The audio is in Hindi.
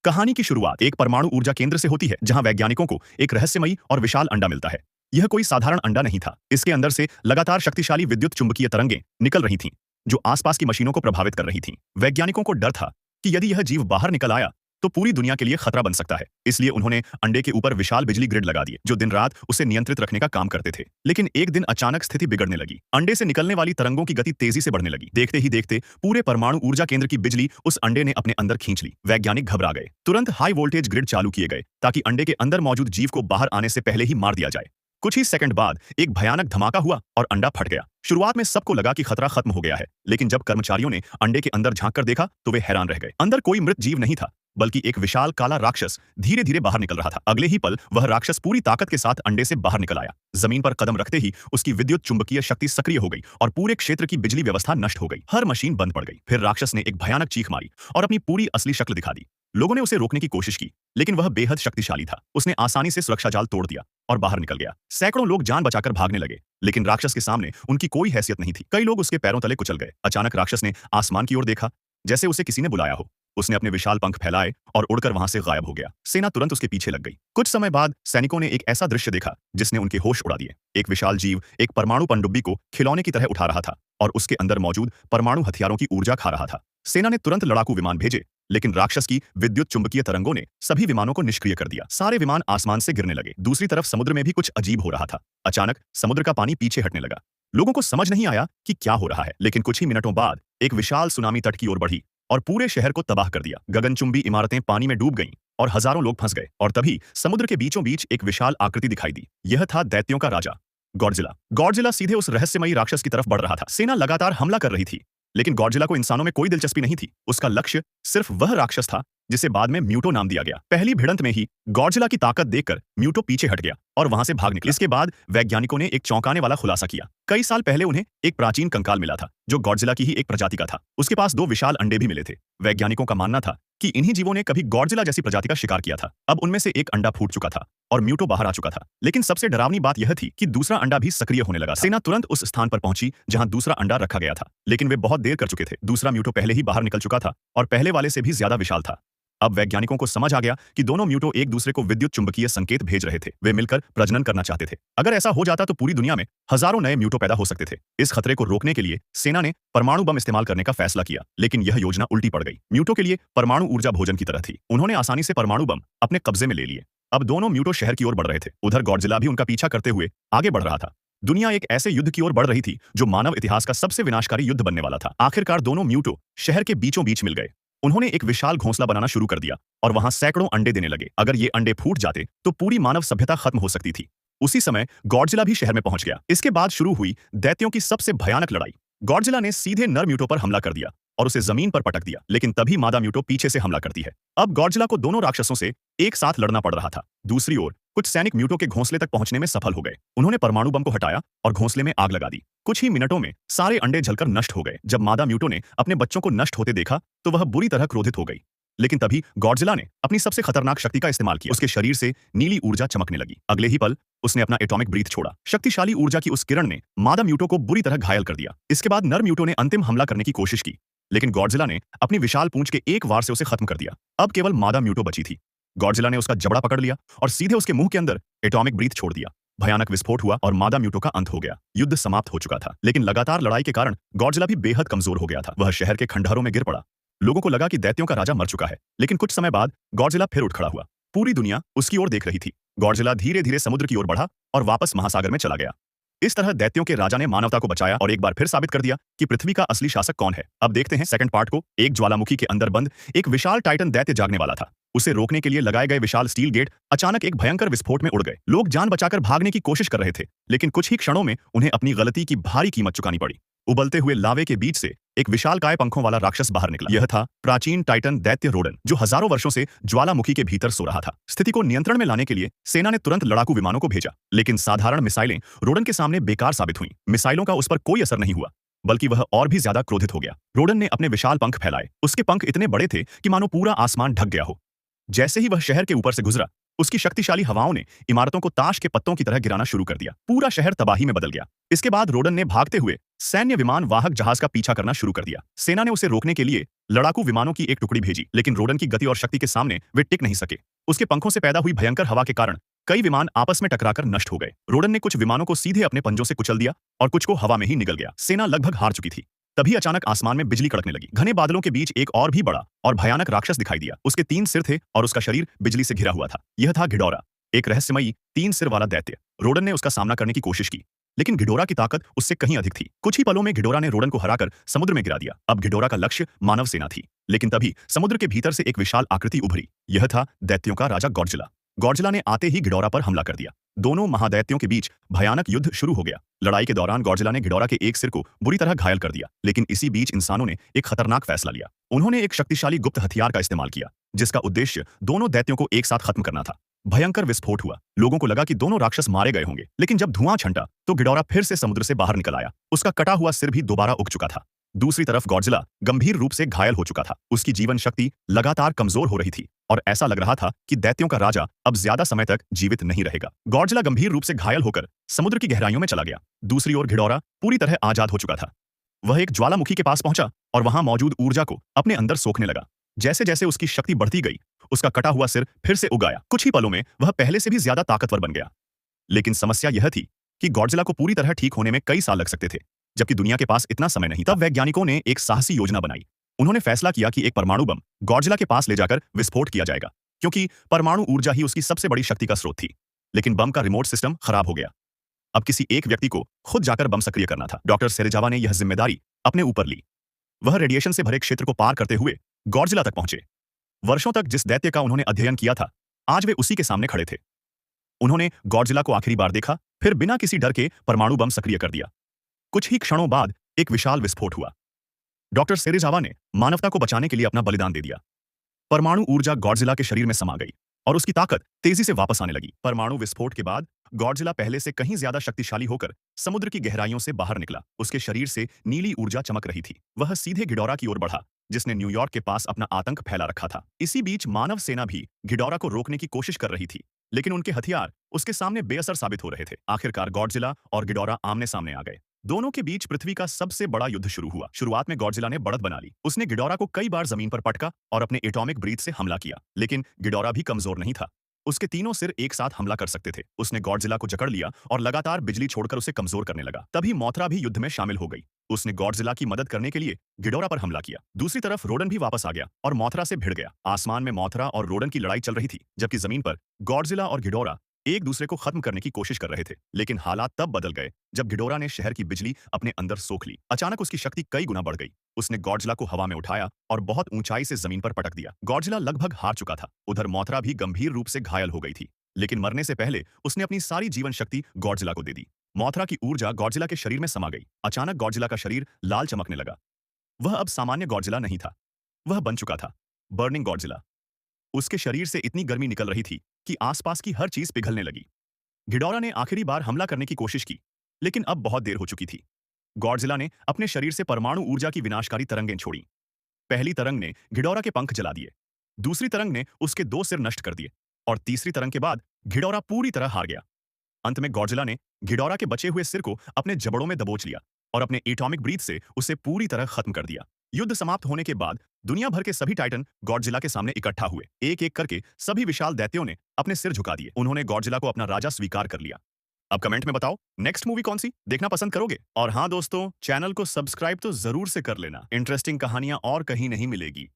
कहानी की शुरुआत एक परमाणु ऊर्जा केंद्र से होती है, जहां वैज्ञानिकों को एक रहस्यमयी और विशाल अंडा मिलता है। यह कोई साधारण अंडा नहीं था। इसके अंदर से लगातार शक्तिशाली विद्युत चुंबकीय तरंगें निकल रही थीं, जो आसपास की मशीनों को प्रभावित कर रही थीं। वैज्ञानिकों को डर था कि यदि यह जीव बाहर निकल आया तो पूरी दुनिया के लिए खतरा बन सकता है। इसलिए उन्होंने अंडे के ऊपर विशाल बिजली ग्रिड लगा दिए, जो दिन रात उसे नियंत्रित रखने का काम करते थे। लेकिन एक दिन अचानक स्थिति बिगड़ने लगी। अंडे से निकलने वाली तरंगों की गति तेजी से बढ़ने लगी। देखते ही देखते पूरे परमाणु ऊर्जा केंद्र की बिजली उस अंडे ने अपने अंदर खींच ली। वैज्ञानिक घबरा गए। तुरंत हाई वोल्टेज ग्रिड चालू किए गए, ताकि अंडे के अंदर मौजूद जीव को बाहर आने से पहले ही मार दिया जाए। कुछ ही सेकंड बाद एक भयानक धमाका हुआ और अंडा फट गया। शुरुआत में सबको लगा कि खतरा खत्म हो गया है, लेकिन जब कर्मचारियों ने अंडे के अंदर झांक कर देखा तो वे हैरान रह गए। अंदर कोई मृत जीव नहीं था, बल्कि एक विशाल काला राक्षस धीरे धीरे बाहर निकल रहा था। अगले ही पल वह राक्षस पूरी ताकत के साथ अंडे से बाहर निकल आया। जमीन पर कदम रखते ही उसकी विद्युत चुंबकीय शक्ति सक्रिय हो गई और पूरे क्षेत्र की बिजली व्यवस्था नष्ट हो गई। हर मशीन बंद पड़ गई। फिर राक्षस ने एक भयानक चीख मारी और अपनी पूरी असली शक्ल दिखा दी। लोगों ने उसे रोकने की कोशिश की, लेकिन वह बेहद शक्तिशाली था। उसने आसानी से सुरक्षा जाल तोड़ दिया और बाहर निकल गया। सैकड़ों लोग जान बचाकर भागने लगे, लेकिन राक्षस के सामने उनकी कोई हैसियत नहीं थी। कई लोग उसके पैरों तले कुचल गए। अचानक राक्षस ने आसमान की ओर देखा, जैसे उसे किसी ने बुलाया हो। उसने अपने विशाल पंख फैलाए और उड़कर वहां से गायब हो गया। सेना तुरंत उसके पीछे लग गई। कुछ समय बाद सैनिकों ने एक ऐसा दृश्य देखा जिसने उनके होश उड़ा दिए। एक विशाल जीव एक परमाणु पनडुब्बी को खिलौने की तरह उठा रहा था और उसके अंदर मौजूद परमाणु हथियारों की ऊर्जा खा रहा था। सेना ने तुरंत लड़ाकू विमान भेजे, लेकिन राक्षस की विद्युत चुंबकीय तरंगों ने सभी विमानों को निष्क्रिय कर दिया। सारे विमान आसमान से गिरने लगे। दूसरी तरफ समुद्र में भी कुछ अजीब हो रहा था। अचानक समुद्र का पानी पीछे हटने लगा। लोगों को समझ नहीं आया कि क्या हो रहा है, लेकिन कुछ ही मिनटों बाद एक विशाल सुनामी तट की ओर बढ़ी और पूरे शहर को तबाह कर दिया। गगनचुंबी इमारतें पानी में डूब गईं और हजारों लोग फंस गए। और तभी समुद्र के बीचों बीच एक विशाल आकृति दिखाई दी। यह था दैत्यों का राजा गॉडजिला। गॉडजिला सीधे उस रहस्यमयी राक्षस की तरफ बढ़ रहा था। सेना लगातार हमला कर रही थी, लेकिन गॉडजिला को इंसानों में कोई दिलचस्पी नहीं थी। उसका लक्ष्य सिर्फ वह राक्षस था जिसे बाद में म्यूटो नाम दिया गया। पहली भिड़ंत में ही गॉडजिला की ताकत देखकर म्यूटो पीछे हट गया और वहां से भाग निकला। इसके बाद वैज्ञानिकों ने एक चौंकाने वाला खुलासा किया। कई साल पहले उन्हें एक प्राचीन कंकाल मिला था, जो गॉडजिला की ही एक प्रजाति का था। उसके पास 2 विशाल अंडे भी मिले थे। वैज्ञानिकों का मानना था कि इन्हीं जीवों ने कभी गॉडजिला जैसी प्रजाति का शिकार किया था। अब उनमें से एक अंडा फूट चुका था और म्यूटो बाहर आ चुका था। लेकिन सबसे डरावनी बात यह थी कि दूसरा अंडा भी सक्रिय होने लगा था। सेना तुरंत उस स्थान पर पहुंची जहां दूसरा अंडा रखा गया था, लेकिन वे बहुत देर कर चुके थे। दूसरा म्यूटो पहले ही बाहर निकल चुका था और पहले वाले से भी ज्यादा विशाल था। अब वैज्ञानिकों को समझ आ गया कि दोनों म्यूटो एक दूसरे को विद्युत चुंबकीय संकेत भेज रहे थे। वे मिलकर प्रजनन करना चाहते थे। अगर ऐसा हो जाता तो पूरी दुनिया में हजारों नए म्यूटो पैदा हो सकते थे। इस खतरे को रोकने के लिए सेना ने परमाणु बम इस्तेमाल करने का फैसला किया, लेकिन यह योजना उल्टी पड़ गई। म्यूटो के लिए परमाणु ऊर्जा भोजन की तरह थी। उन्होंने आसानी से परमाणु बम अपने कब्जे में ले लिए। अब दोनों म्यूटो शहर की ओर बढ़ रहे थे। उधर गॉडजिला भी उनका पीछा करते हुए आगे बढ़ रहा था। दुनिया एक ऐसे युद्ध की ओर बढ़ रही थी जो मानव इतिहास का सबसे विनाशकारी युद्ध बनने वाला था। आखिरकार दोनों म्यूटो शहर के बीचों बीच मिल गए। उन्होंने एक विशाल घोंसला बनाना शुरू कर दिया और वहां सैकड़ों अंडे देने लगे। अगर ये अंडे फूट जाते तो पूरी मानव सभ्यता खत्म हो सकती थी। उसी समय गॉडजिला भी शहर में पहुंच गया। इसके बाद शुरू हुई दैत्यों की सबसे भयानक लड़ाई। गॉडजिला ने सीधे नर म्यूटो पर हमला कर दिया और उसे जमीन पर पटक दिया, लेकिन तभी मादा म्यूटो पीछे से हमला करती है। अब गॉडजिला को दोनों राक्षसों से एक साथ लड़ना पड़ रहा था। दूसरी ओर कुछ सैनिक म्यूटो के घोंसले तक पहुंचने में सफल हो गए। उन्होंने परमाणु बम को हटाया और घोंसले में आग लगा दी। कुछ ही मिनटों में सारे अंडे जलकर नष्ट हो गए। जब मादा म्यूटो ने अपने बच्चों को नष्ट होते देखा तो वह बुरी तरह क्रोधित हो गई। लेकिन तभी गॉडजिला ने अपनी सबसे खतरनाक शक्ति का इस्तेमाल किया। उसके शरीर से नीली ऊर्जा चमकने लगी। अगले ही पल उसने अपना एटॉमिक ब्रीथ छोड़ा। शक्तिशाली ऊर्जा की उस किरण ने मादा म्यूटो को बुरी तरह घायल कर दिया। इसके बाद नर म्यूटो ने अंतिम हमला करने की कोशिश की, लेकिन गॉडजिला ने अपनी विशाल पूंछ के एक वार से उसे खत्म कर दिया। अब केवल मादा म्यूटो बची थी। गॉडजिला ने उसका जबड़ा पकड़ लिया और सीधे उसके मुंह के अंदर एटॉमिक ब्रीथ छोड़ दिया। भयानक विस्फोट हुआ और मादा म्यूटो का अंत हो गया। युद्ध समाप्त हो चुका था, लेकिन लगातार लड़ाई के कारण गॉडजिला भी बेहद कमजोर हो गया था। वह शहर के खंडहरों में गिर पड़ा। लोगों को लगा कि दैत्यों का राजा मर चुका है, लेकिन कुछ समय बाद गॉडजिला फिर उठ खड़ा हुआ। पूरी दुनिया उसकी ओर देख रही थी। गॉडजिला धीरे धीरे समुद्र की ओर बढ़ा और वापस महासागर में चला गया। इस तरह दैत्यों के राजा ने मानवता को बचाया और एक बार फिर साबित कर दिया कि पृथ्वी का असली शासक कौन है। अब देखते हैं सेकंड पार्ट को। एक ज्वालामुखी के अंदर बंद एक विशाल टाइटन दैत्य जागने वाला था। उसे रोकने के लिए लगाए गए विशाल स्टील गेट अचानक एक भयंकर विस्फोट में उड़ गए। लोग जान बचाकर भागने की कोशिश कर रहे थे, लेकिन कुछ ही क्षणों में उन्हें अपनी गलती की भारी कीमत चुकानी पड़ी। उबलते हुए लावे के बीच से एक विशालकाय पंखों वाला राक्षस बाहर निकला। यह था प्राचीन टाइटन दैत्य रोडन, जो हजारों वर्षों से ज्वालामुखी के भीतर सो रहा था। स्थिति को नियंत्रण में लाने के लिए सेना ने तुरंत लड़ाकू विमानों को भेजा, लेकिन साधारण मिसाइलें रोडन के सामने बेकार साबित हुईं। मिसाइलों का उस पर कोई असर नहीं हुआ, बल्कि वह और भी ज्यादा क्रोधित हो गया। रोडन ने अपने विशाल पंख फैलाए। उसके पंख इतने बड़े थे कि मानो पूरा आसमान ढक गया हो। जैसे ही वह शहर के ऊपर से गुजरा, उसकी शक्तिशाली हवाओं ने इमारतों को ताश के पत्तों की तरह गिराना शुरू कर दिया। पूरा शहर तबाही में बदल गया। इसके बाद रोडन ने भागते हुए सैन्य विमान वाहक जहाज का पीछा करना शुरू कर दिया। सेना ने उसे रोकने के लिए लड़ाकू विमानों की एक टुकड़ी भेजी, लेकिन रोडन की गति और शक्ति के सामने वे टिक नहीं सके। उसके पंखों से पैदा हुई भयंकर हवा के कारण कई विमान आपस में टकराकर नष्ट हो गए। रोडन ने कुछ विमानों को सीधे अपने पंजों से कुचल दिया और कुछ को हवा में ही निगल गया। सेना लगभग हार चुकी थी। तभी अचानक आसमान में बिजली कड़कने लगी। घने बादलों के बीच एक और भी बड़ा और भयानक राक्षस दिखाई दिया। उसके 3 सिर थे और उसका शरीर बिजली से घिरा हुआ था। यह था घिडोरा, एक रहस्यमयी 3 सिर वाला दैत्य। रोडन ने उसका सामना करने की कोशिश की, लेकिन घिडोरा की ताकत उससे कहीं अधिक थी। कुछ ही पलों में घिडोरा ने रोडन को हराकर समुद्र में गिरा दिया। अब घिडोरा का लक्ष्य मानव सेना थी, लेकिन तभी समुद्र के भीतर से एक विशाल आकृति उभरी। यह था दैत्यों का राजा गॉडजिला। गॉडजिला ने आते ही घिडोरा पर हमला कर दिया। दोनों महादैत्यों के बीच भयानक युद्ध शुरू हो गया। लड़ाई के दौरान गॉडजिला ने घिडोरा के एक सिर को बुरी तरह घायल कर दिया, लेकिन इसी बीच इंसानों ने एक खतरनाक फैसला लिया। उन्होंने एक शक्तिशाली गुप्त हथियार का इस्तेमाल किया, जिसका उद्देश्य दोनों दैत्यों को एक साथ खत्म करना था। भयंकर विस्फोट हुआ। लोगों को लगा कि दोनों राक्षस मारे गए होंगे, लेकिन जब धुआं छंटा तो घिडोरा फिर से समुद्र से बाहर निकल आया। उसका कटा हुआ सिर भी दोबारा उग चुका था। दूसरी तरफ गॉडजिला गंभीर रूप से घायल हो चुका था। उसकी जीवन शक्ति लगातार कमजोर हो रही थी और ऐसा लग रहा था कि दैत्यों का राजा अब ज्यादा समय तक जीवित नहीं रहेगा। गॉडजिला गंभीर रूप से घायल होकर समुद्र की गहराइयों में चला गया। दूसरी ओर घिडोरा पूरी तरह आजाद हो चुका था। वह एक ज्वालामुखी के पास पहुंचा और वहां मौजूद ऊर्जा को अपने अंदर सोखने लगा। जैसे जैसे उसकी शक्ति बढ़ती गई, उसका कटा हुआ सिर फिर से उग आया। कुछ ही पलों में वह पहले से भी ज्यादा ताकतवर बन गया। लेकिन समस्या यह थी कि गॉडजिला को पूरी तरह ठीक होने में कई साल लग सकते थे, जबकि दुनिया के पास इतना समय नहीं था। तब वैज्ञानिकों ने एक साहसी योजना बनाई। उन्होंने फैसला किया कि एक परमाणु बम गॉडजिला के पास ले जाकर विस्फोट किया जाएगा, क्योंकि परमाणु ऊर्जा ही उसकी सबसे बड़ी शक्ति का स्रोत थी। लेकिन बम का रिमोट सिस्टम खराब हो गया। अब किसी एक व्यक्ति को खुद जाकर बम सक्रिय करना था। डॉक्टर सेरेजावा ने यह जिम्मेदारी अपने ऊपर ली। वह रेडिएशन से भरे क्षेत्र को पार करते हुए गॉडजिला तक पहुंचे। वर्षों तक जिस दैत्य का उन्होंने अध्ययन किया था, आज वे उसी के सामने खड़े थे। उन्होंने गॉडजिला को आखिरी बार देखा, फिर बिना किसी डर के परमाणु बम सक्रिय कर दिया। कुछ ही क्षणों बाद एक विशाल विस्फोट हुआ। डॉक्टर सेरेजावा ने मानवता को बचाने के लिए अपना बलिदान दे दिया। परमाणु ऊर्जा गॉडजिला के शरीर में समा गई और उसकी ताकत तेजी से वापस आने लगी। परमाणु विस्फोट के बाद गॉडजिला पहले से कहीं ज्यादा शक्तिशाली होकर समुद्र की गहराइयों से बाहर निकला। उसके शरीर से नीली ऊर्जा चमक रही थी। वह सीधे घिडोरा की ओर बढ़ा, जिसने न्यूयॉर्क के पास अपना आतंक फैला रखा था। इसी बीच मानव सेना भी घिडोरा को रोकने की कोशिश कर रही थी, लेकिन उनके हथियार उसके सामने बेअसर साबित हो रहे थे। आखिरकार गॉडजिला और घिडोरा आमने सामने आ गए। दोनों के बीच पृथ्वी का सबसे बड़ा युद्ध शुरू हुआ। शुरुआत में गॉडजिला ने बढ़त बना ली। उसने घिडोरा को कई बार जमीन पर पटका और अपने एटॉमिक ब्रीथ से हमला किया, लेकिन घिडोरा भी कमजोर नहीं था। उसके तीनों सिर एक साथ हमला कर सकते थे। उसने गॉडजिला को जकड़ लिया और लगातार बिजली छोड़कर उसे कमजोर करने लगा। तभी मोथरा भी युद्ध में शामिल हो गई। उसने गॉडजिला की मदद करने के लिए घिडोरा पर हमला किया। दूसरी तरफ रोडन भी वापस आ गया और मोथरा से भिड़ गया। आसमान में मोथरा और रोडन की लड़ाई चल रही थी, जबकि जमीन पर गॉडजिला और घिडोरा एक दूसरे को खत्म करने की कोशिश कर रहे थे। लेकिन हालात तब बदल गए जब घिडोरा ने शहर की बिजली अपने अंदर सोख ली। अचानक उसकी शक्ति कई गुना बढ़ गई। उसने गॉडजिला को हवा में उठाया और बहुत ऊंचाई से जमीन पर पटक दिया। गॉडजिला लगभग हार चुका था। उधर मोथरा भी गंभीर रूप से घायल हो गई थी, लेकिन मरने से पहले उसने अपनी सारी जीवन शक्ति गॉडजिला को दे दी। मोथरा की ऊर्जा गॉडजिला के शरीर में समा गई। अचानक गॉडजिला का शरीर लाल चमकने लगा। वह अब सामान्य गॉडजिला नहीं था, वह बन चुका था बर्निंग गॉडजिला। उसके शरीर से इतनी गर्मी निकल रही थी कि आसपास की हर चीज पिघलने लगी। घिडोरा ने आखिरी बार हमला करने की कोशिश की, लेकिन अब बहुत देर हो चुकी थी। गॉडजिला ने अपने शरीर से परमाणु ऊर्जा की विनाशकारी तरंगें छोड़ी। पहली तरंग ने घिडोरा के पंख जला दिए, दूसरी तरंग ने उसके 2 सिर नष्ट कर दिए और तीसरी तरंग के बाद घिडोरा पूरी तरह हार गया। अंत में गॉडजिला ने घिडोरा के बचे हुए सिर को अपने जबड़ों में दबोच लिया और अपने एटॉमिक ब्रीथ से उसे पूरी तरह खत्म कर दिया। युद्ध समाप्त होने के बाद दुनिया भर के सभी टाइटन गॉडजिला के सामने इकट्ठा हुए। एक एक करके सभी विशाल दैत्यों ने अपने सिर झुका दिए। उन्होंने गॉडजिला को अपना राजा स्वीकार कर लिया। अब कमेंट में बताओ, नेक्स्ट मूवी कौन सी देखना पसंद करोगे? और हाँ दोस्तों, चैनल को सब्सक्राइब तो जरूर से कर लेना। इंटरेस्टिंग कहानियां और कहीं नहीं मिलेगी।